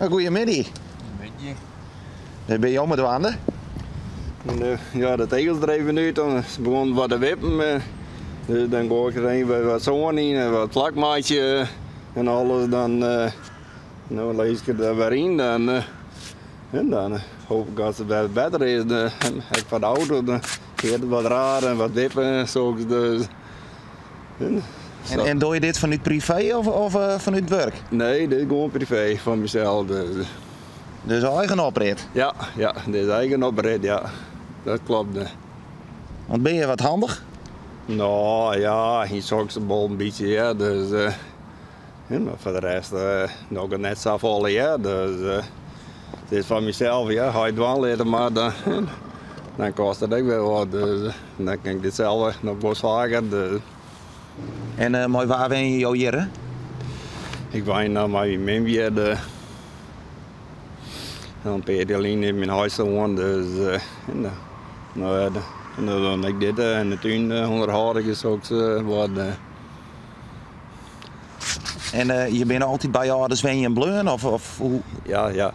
Goedemiddag. Ben je om met wandelen? Ja, de tegels drijven nu, dan begon wat te wippen. Dus dan ga ik er wat zon in en wat vlakmaatje en alles. Dan lees ik er weer in. En dan hoop ik dat het wel beter is. Dan heb ik van de auto, dan gaat het wat raar en wat wippen. Dus. En doe je dit vanuit privé of vanuit werk? Nee, dit is gewoon privé van mezelf. Dus eigen oprit? Ja, dit is eigen oprit, ja. Dat klopt. Want ben je wat handig? Nou ja, hier zag ik ze bol een beetje, ja. Dus, maar voor de rest nog net zo vol, ja. Dus het is van mezelf, ja. Ga je het wel leren, maar dan kost het ook wel wat. Dus dan kan ik dit zelf nog bos vaker. Dus. En mooi waar ben je hier? Ik woon naar mijn mem dan Peterlien in mijn huis woon, dus dan ik dit in de tuin onderhouden is ook wat. En je bent altijd bij jou de Sven en Bleun of hoe? Ja.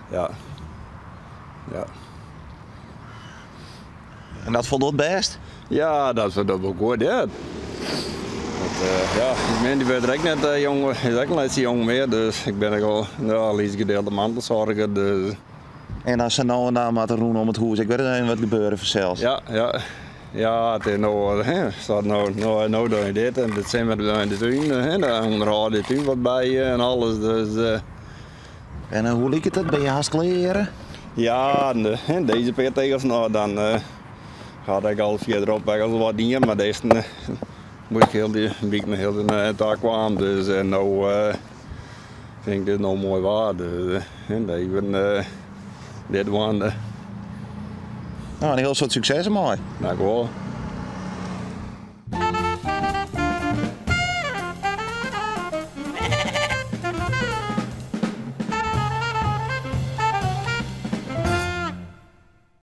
En dat voldoet best? Ja, dat wel goed, ja. Die werd ook net jong, is ook net zo jong meer, dus ik ben al iets gedeelde mantelzorger. Dus. En als ze nou en dan maar te roen om het huis, ik weet niet wat gebeuren vanzelfs. Ja, het is staat nou doe je dit en dit zijn we in de tuin, en dan onderhouden de tuin wat bij en alles. Dus, En hoe liep het? Ben je haast leren? Ja, en deze peertegels, nou dan ga ik al verderop al wat dingen, maar deze moet ik heel de dag kwam, dus nou vind ik dit nou mooi waar. Dus, dit wandelen. Nou, een heel soort succes, mooi. Dank u wel.